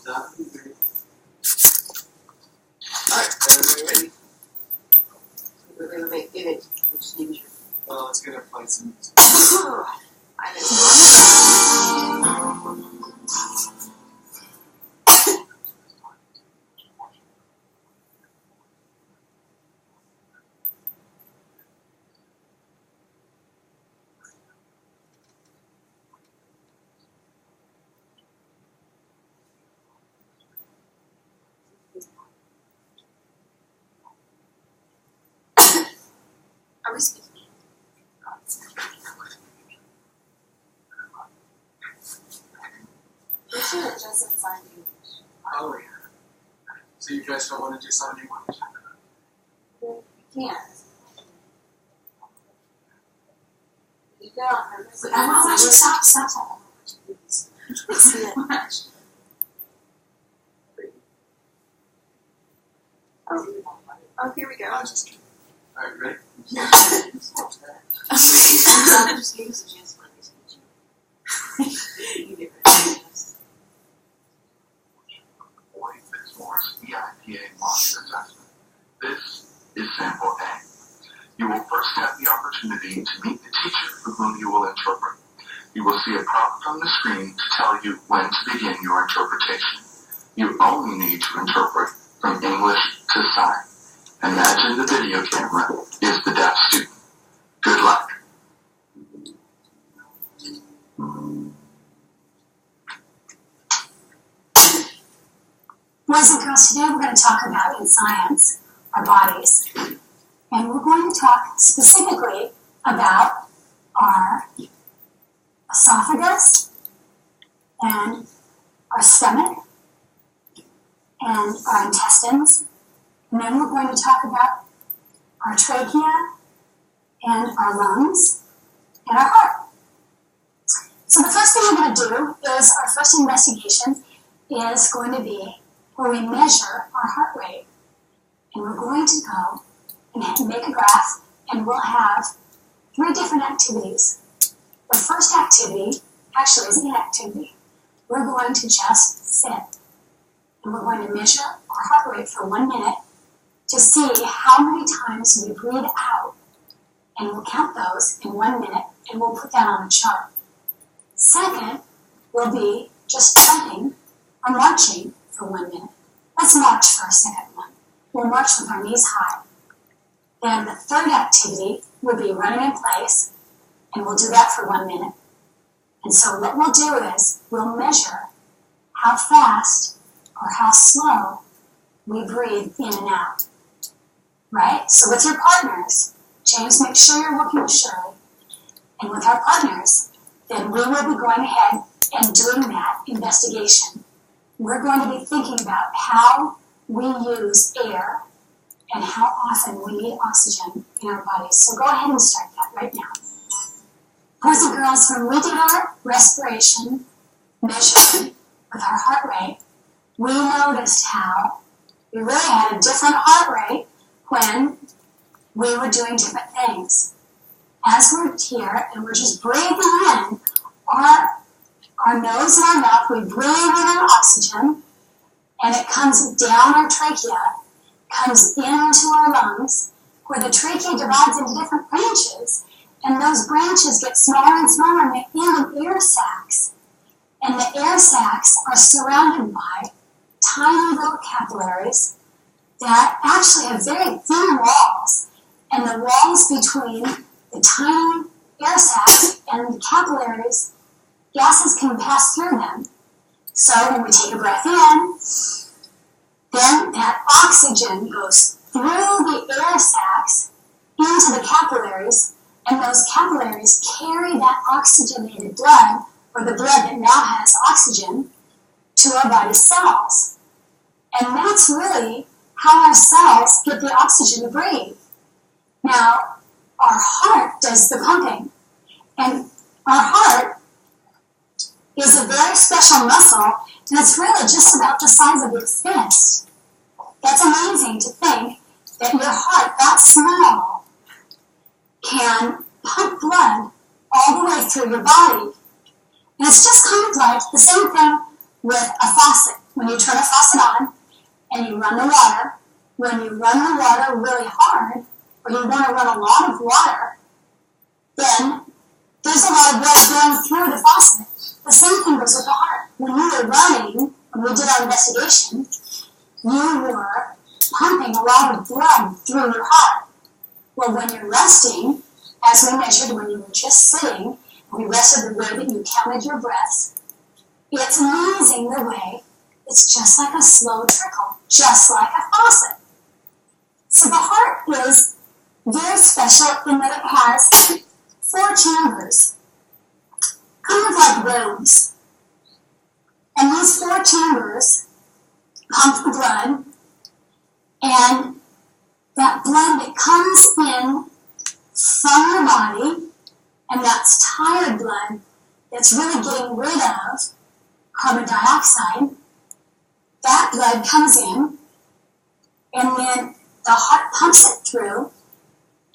That'd be great. Alright, everybody ready? We're gonna make it. Which name is your? Well, let's get our flights in. I Are we speaking? We should have just said sign English. Oh, yeah. So you guys don't want to do sign English? Well, we can't. You go on purpose. I want you to stop. It's too much. Oh, here we go. I'm just kidding. Alright, ready? Just give us a chance to let me speak. You get ready. Moore's EIPA market assessment. This is sample A. You will first have the opportunity to meet the teacher for whom you will interpret. You will see a prompt on the screen to tell you when to begin your interpretation. You only need to interpret from English to sign. Imagine the video camera is the deaf student. Good luck. Boys and girls, today we're going to talk about, in science, our bodies. And we're going to talk specifically about our esophagus and our stomach and our intestines. And then we're going to talk about our trachea and our lungs and our heart. So the first thing we're going to do is, our first investigation is going to be where we measure our heart rate. And we're going to go and make a graph, and we'll have 3 different activities. The first activity actually is inactivity. We're going to just sit. And we're going to measure our heart rate for 1 minute to see how many times we breathe out. And we'll count those in 1 minute, and we'll put that on a chart. Second will be just jumping or marching for 1 minute. Let's march for our second one. We'll march with our knees high. Then the third activity will be running in place, and we'll do that for 1 minute. And so what we'll do is we'll measure how fast or how slow we breathe in and out. Right? So with your partners, James, make sure you're working with Shirley. And with our partners, then we will be going ahead and doing that investigation. We're going to be thinking about how we use air and how often we need oxygen in our bodies. So go ahead and start that right now. Boys and girls, when we did our respiration measuring with our heart rate, we noticed how we really had a different heart rate when we were doing different things. As we're here and we're just breathing in our nose and our mouth, we breathe in oxygen, and it comes down our trachea, comes into our lungs, where the trachea divides into different branches, and those branches get smaller and smaller, and they end in air sacs. And the air sacs are surrounded by tiny little capillaries that actually have very thin walls, and the walls between the tiny air sacs and the capillaries, gases can pass through them. So when we take a breath in, then that oxygen goes through the air sacs into the capillaries, and those capillaries carry that oxygenated blood, or the blood that now has oxygen, to our body cells. And that's really how our cells get the oxygen to breathe. Now, our heart does the pumping, and our heart is a very special muscle, and it's really just about the size of your fist. That's amazing to think that your heart, that small, can pump blood all the way through your body. And it's just kind of like the same thing with a faucet. when you turn a faucet on and you run the water, when you run the water really hard, or you want to run a lot of water, then there's a lot of blood going through the faucet. The same thing goes with the heart. When you were running, when we did our investigation, you were pumping a lot of blood through your heart. Well, when you're resting, as we measured when you were just sitting, we rested the way that you counted your breaths, it's amazing the way it's just like a slow trickle, just like a faucet. So the heart is very special in that it has 4 chambers, kind of like rooms. And these 4 chambers pump the blood, and that blood that comes in from your body, and that's tired blood that's really getting rid of carbon dioxide, that blood comes in, and then the heart pumps it through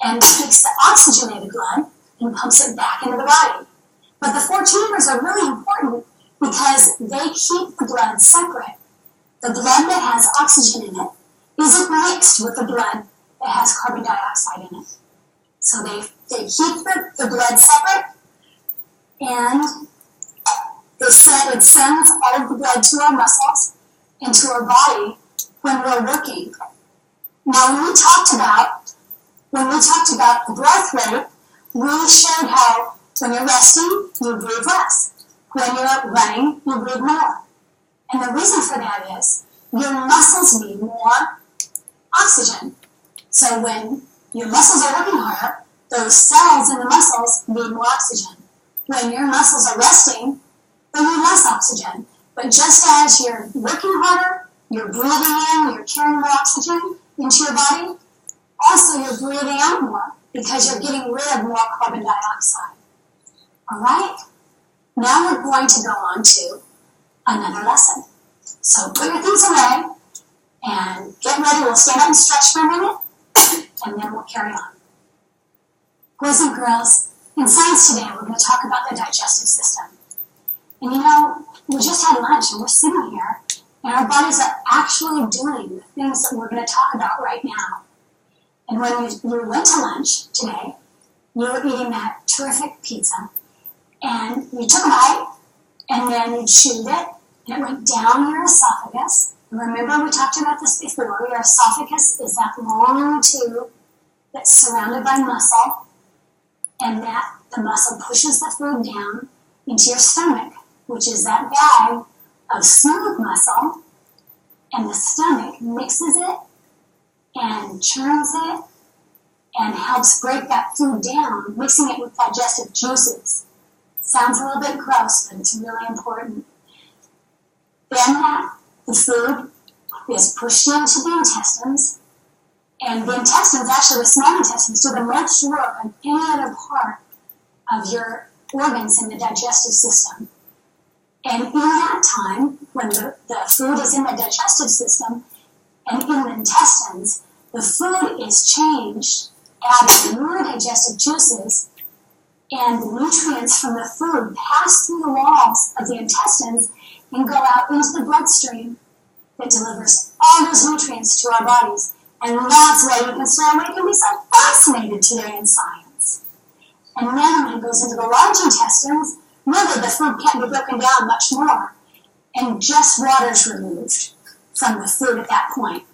and takes the oxygenated blood and pumps it back into the body. But the 4 chambers are really important because they keep the blood separate. The blood that has oxygen in it isn't mixed with the blood that has carbon dioxide in it. So they keep the blood separate, and it sends all of the blood to our muscles and to our body when we're working. Now, when we talked about the breath rate, we showed how when you're resting, you breathe less. When you're running, you breathe more. And the reason for that is your muscles need more oxygen. So when your muscles are working harder, those cells in the muscles need more oxygen. When your muscles are resting, they need less oxygen. But just as you're working harder, you're breathing in, you're carrying more oxygen into your body, also you're breathing out more because you're getting rid of more carbon dioxide. All right? Now we're going to go on to another lesson. So put your things away and get ready. We'll stand up and stretch for a minute, and then we'll carry on. Boys and girls, in science today, we're going to talk about the digestive system. And you know, we just had lunch and we're sitting here, and our bodies are actually doing the things that we're going to talk about right now. And when you went to lunch today, you were eating that terrific pizza, and you took a bite, and then you chewed it, and it went down your esophagus. And remember, we talked about this before. Your esophagus is that long tube that's surrounded by muscle, and that the muscle pushes the food down into your stomach, which is that bag of smooth muscle, and the stomach mixes it and churns it and helps break that food down, mixing it with digestive juices. Sounds a little bit gross, but it's really important. Then the food is pushed into the intestines, and the intestines, actually the small intestines, do the most work on any other part of your organs in the digestive system. And in that time, when the food is in the digestive system and in the intestines, the food is changed, adding more digestive juices, and the nutrients from the food pass through the walls of the intestines and go out into the bloodstream that delivers all those nutrients to our bodies. And that's why you can stay awake and be so fascinated today in science. And then when it goes into the large intestines, really the food can't be broken down much more, and just water is removed from the food at that point.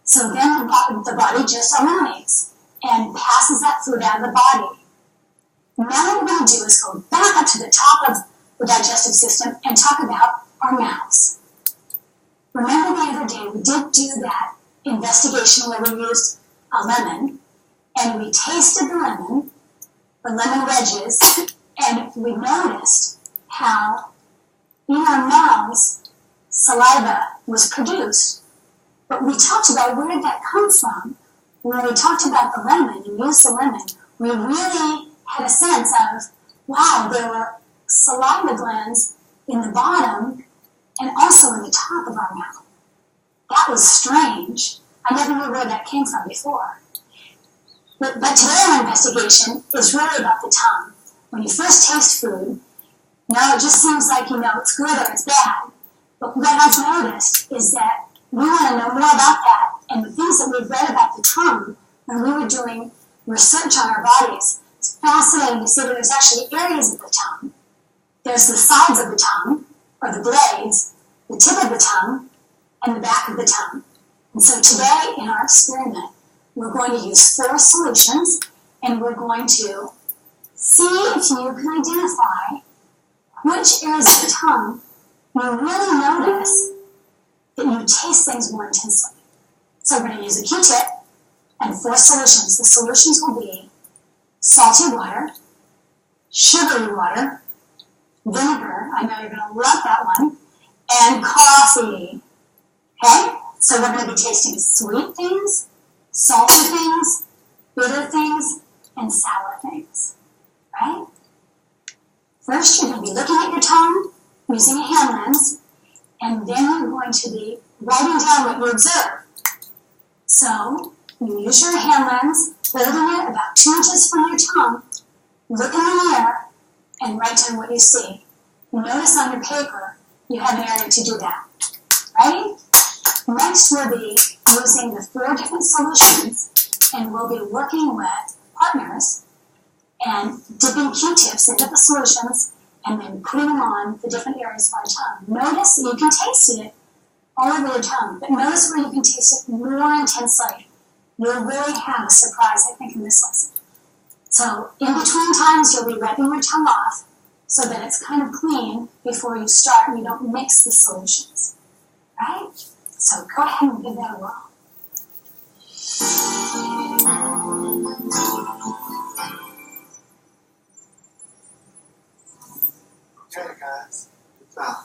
So then the body just eliminates and passes that food out of the body. Now what we're going to do is go back up to the top of the digestive system and talk about our mouths. Remember the other day we did do that investigation where we used a lemon, and we tasted the lemon wedges, and we noticed how in our mouths saliva was produced. But we talked about where did that come from. When we talked about the lemon and used the lemon, we really had a sense of, wow, there were saliva glands in the bottom and also in the top of our mouth. That was strange. I never knew where that came from before. But today our investigation is really about the tongue. When you first taste food, now it just seems like you know it's good or it's bad. But what I've noticed is that we want to know more about that, and the things that we've read about the tongue when we were doing research on our bodies. It's fascinating to see that there's actually areas of the tongue. There's the sides of the tongue, or the blades, the tip of the tongue, and the back of the tongue. And so today, in our experiment, we're going to use 4 solutions, and we're going to see if you can identify which areas of the tongue you really notice that you taste things more intensely. So we're going to use a Q-tip and 4 solutions. The solutions will be salty water, sugary water, vinegar, I know you're going to love that one, and coffee. Okay? So we're going to be tasting sweet things, salty things, bitter things, and sour things. Right? First, you're going to be looking at your tongue using a hand lens, and then you're going to be writing down what you observe. So, you use your hand lens, holding it about 2 inches from your tongue, look in the mirror, and write down what you see. Notice on your paper, you have an area to do that. Ready? Next, we'll be using the 4 different solutions, and we'll be working with partners and dipping Q-tips into the solutions and then putting them on the different areas of our tongue. Notice that you can taste it all over your tongue, but notice where you can taste it more intensely. You'll really have a surprise, I think, in this lesson. So, in between times, you'll be wiping your tongue off so that it's kind of clean before you start and you don't mix the solutions. Right? So, go ahead and give that a whirl. Okay, guys. Good job.